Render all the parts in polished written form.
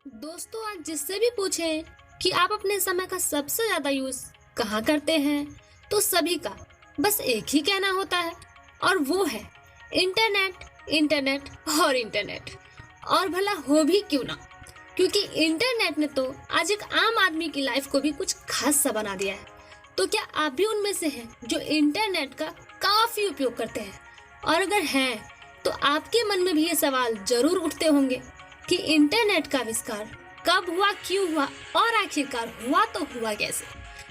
दोस्तों, आज जिससे भी पूछें कि आप अपने समय का सबसे ज्यादा यूज कहाँ करते हैं, तो सभी का बस एक ही कहना होता है, और वो है इंटरनेट, इंटरनेट और इंटरनेट। और भला हो भी क्यों ना, क्योंकि इंटरनेट ने तो आज एक आम आदमी की लाइफ को भी कुछ खास सा बना दिया है। तो क्या आप भी उनमें से हैं जो इंटरनेट का काफी उपयोग करते हैं? और अगर हैं, तो आपके मन में भी ये सवाल जरूर उठते होंगे कि इंटरनेट का आविष्कार कब हुआ, क्यों हुआ, और आखिरकार हुआ तो हुआ कैसे।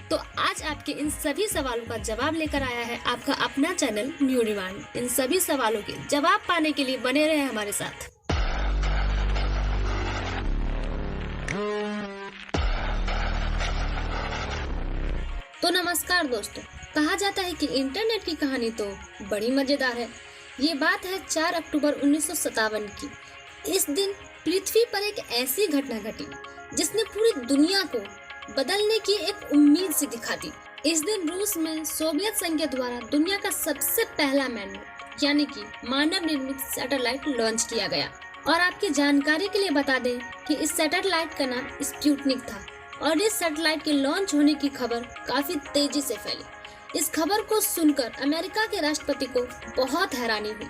तो आज आपके इन सभी सवालों का जवाब लेकर आया है आपका अपना चैनल न्यू डिमांड। इन सभी सवालों के जवाब पाने के लिए बने रहे हमारे साथ। तो नमस्कार दोस्तों, कहा जाता है कि इंटरनेट की कहानी तो बड़ी मजेदार है। ये बात है 4 अक्टूबर 1957 की। इस दिन पृथ्वी पर एक ऐसी घटना घटी जिसने पूरी दुनिया को बदलने की एक उम्मीद सी दिखा दी। इस दिन रूस में सोवियत संघ के द्वारा दुनिया का सबसे पहला मैनमेड यानी कि मानव निर्मित सैटेलाइट लॉन्च किया गया। और आपकी जानकारी के लिए बता दें कि इस सैटेलाइट का नाम स्पुतनिक था। और इस सैटेलाइट के लॉन्च होने की खबर काफी तेजी से फैली। इस खबर को सुनकर अमेरिका के राष्ट्रपति को बहुत हैरानी हुई,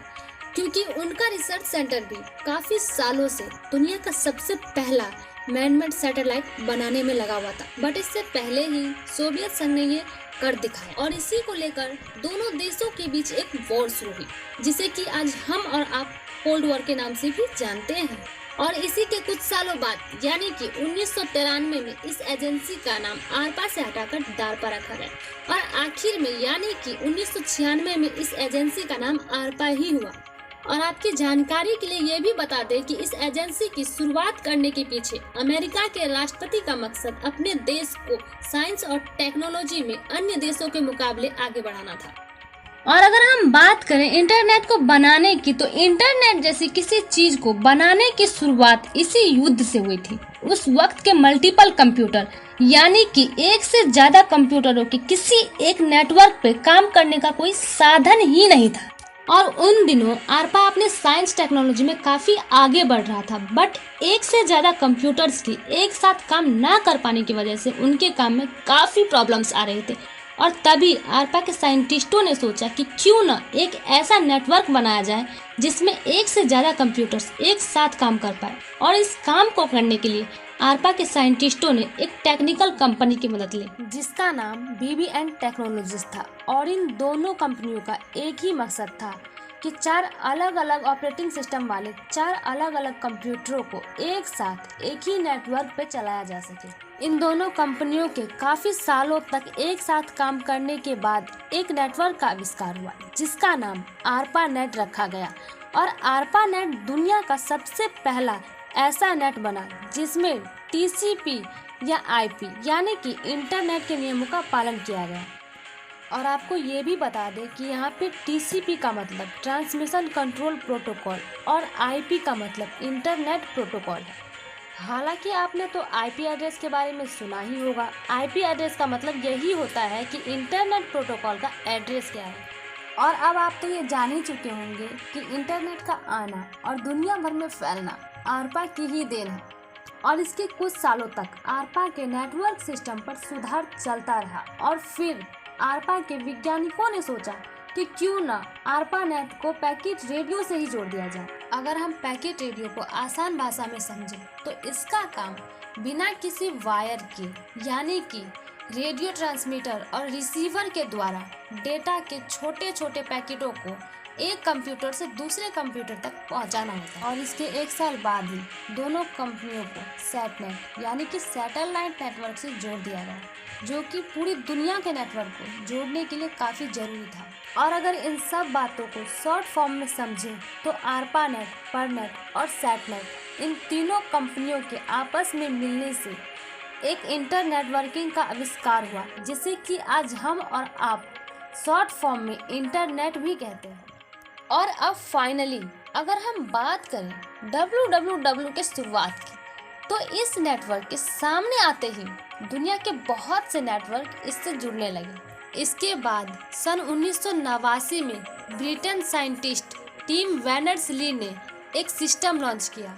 क्योंकि उनका रिसर्च सेंटर भी काफी सालों से दुनिया का सबसे पहला मैनमेड सैटेलाइट बनाने में लगा हुआ था। बट इससे पहले ही सोवियत संघ ने ये कर दिखाया, और इसी को लेकर दोनों देशों के बीच एक वॉर शुरू हुई, जिसे कि आज हम और आप कोल्ड वॉर के नाम से भी जानते हैं। और इसी के कुछ सालों बाद यानी कि 1993 में इस एजेंसी का नाम आरपा से हटाकर डारपा रखा गया, और आखिर में यानी कि 1996 में इस एजेंसी का नाम आरपा ही हुआ। और आपकी जानकारी के लिए ये भी बता दें कि इस एजेंसी की शुरुआत करने के पीछे अमेरिका के राष्ट्रपति का मकसद अपने देश को साइंस और टेक्नोलॉजी में अन्य देशों के मुकाबले आगे बढ़ाना था। और अगर हम बात करें इंटरनेट को बनाने की, तो इंटरनेट जैसी किसी चीज को बनाने की शुरुआत इसी युद्ध से हुई थी। उस वक्त के मल्टीपल कंप्यूटर यानी कि एक से ज्यादा कंप्यूटरों के किसी एक नेटवर्क पे काम करने का कोई साधन ही नहीं था। और उन दिनों आरपा अपने साइंस टेक्नोलॉजी में काफी आगे बढ़ रहा था, बट एक से ज्यादा कंप्यूटर्स की एक साथ काम ना कर पाने की वजह से उनके काम में काफी प्रॉब्लम्स आ रहे थे। और तभी आरपा के साइंटिस्टों ने सोचा कि क्यों न एक ऐसा नेटवर्क बनाया जाए जिसमें एक से ज्यादा कंप्यूटर्स एक साथ काम कर पाए। और इस काम को करने के लिए आरपा के साइंटिस्टों ने एक टेक्निकल कंपनी की मदद ली, जिसका नाम BBN टेक्नोलॉजीज था। और इन दोनों कंपनियों का एक ही मकसद था कि 4 अलग अलग ऑपरेटिंग सिस्टम वाले 4 अलग अलग कंप्यूटरों को एक साथ एक ही नेटवर्क पे चलाया जा सके। इन दोनों कंपनियों के काफी सालों तक एक साथ काम करने के बाद एक नेटवर्क का आविष्कार हुआ, जिसका नाम आरपा नेट रखा गया। और आरपा नेट दुनिया का सबसे पहला ऐसा नेट बना जिसमें TCP या IP यानी कि इंटरनेट के नियमों का पालन किया गया। और आपको ये भी बता दें कि यहाँ पे TCP का मतलब ट्रांसमिशन कंट्रोल प्रोटोकॉल और IP का मतलब इंटरनेट प्रोटोकॉल है। हालांकि आपने तो IP एड्रेस के बारे में सुना ही होगा। IP एड्रेस का मतलब यही होता है कि इंटरनेट प्रोटोकॉल का एड्रेस क्या है। और अब आप तो ये जान ही चुके होंगे कि इंटरनेट का आना और दुनिया भर में फैलना आरपा की ही देन है। और इसके कुछ सालों तक आरपा के नेटवर्क सिस्टम पर सुधार चलता रहा, और फिर आरपा के वैज्ञानिकों ने सोचा कि क्यों ना आरपा नेट को पैकेट रेडियो से ही जोड़ दिया जाए। अगर हम पैकेट रेडियो को आसान भाषा में समझें तो इसका काम बिना किसी वायर के यानी कि रेडियो ट्रांसमीटर और रिसीवर के द्वारा डेटा के छोटे छोटे पैकेटों को एक कंप्यूटर से दूसरे कंप्यूटर तक पहुंचाना होता है। और इसके 1 साल बाद ही दोनों कंपनियों को सैटनेट यानी कि सैटेलाइट नेटवर्क से जोड़ दिया गया, जो कि पूरी दुनिया के नेटवर्क को जोड़ने के लिए काफ़ी ज़रूरी था। और अगर इन सब बातों को शॉर्ट फॉर्म में समझें तो आरपा नेट, परनेट और सैटनेट इन तीनों कंपनियों के आपस में मिलने से एक इंटरनेटवर्किंग का आविष्कार हुआ, जिसे कि आज हम और आप शॉर्ट फॉर्म में इंटरनेट भी कहते हैं। और अब फाइनली अगर हम बात करें www के शुरुआत की, तो इस नेटवर्क के सामने आते ही दुनिया के बहुत से नेटवर्क इससे जुड़ने लगे। इसके बाद सन 1989 में Britain scientist Tim Berners Lee ने एक सिस्टम लॉन्च किया,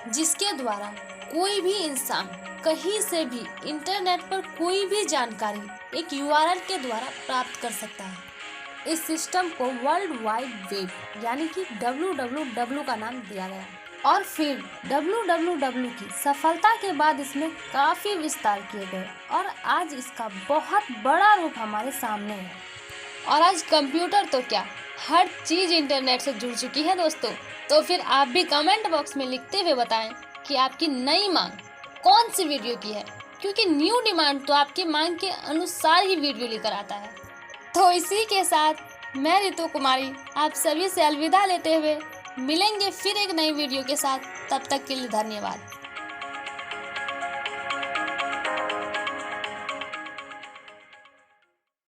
जिसके द्वारा कोई भी इंसान कहीं से भी इंटरनेट पर कोई भी जानकारी एक यूआरएल के द्वारा प्राप्त कर सकता है। इस सिस्टम को वर्ल्ड वाइड वेब यानी कि WWW का नाम दिया गया और फिर WWW की सफलता के बाद इसमें काफ़ी विस्तार किए गए और आज इसका बहुत बड़ा रूप हमारे सामने है। और आज कंप्यूटर तो क्या, हर चीज़ इंटरनेट से जुड़ चुकी है दोस्तों। तो फिर आप भी कमेंट बॉक्स में लिखते हुए बताएं कि आपकी नई मांग कौन सी वीडियो की है, क्योंकि न्यू डिमांड तो आपकी मांग के अनुसार ही वीडियो लेकर आता है। तो इसी के साथ मैं रितु कुमारी आप सभी से अलविदा लेते हुए मिलेंगे फिर एक नई वीडियो के साथ। तब तक के लिए धन्यवाद।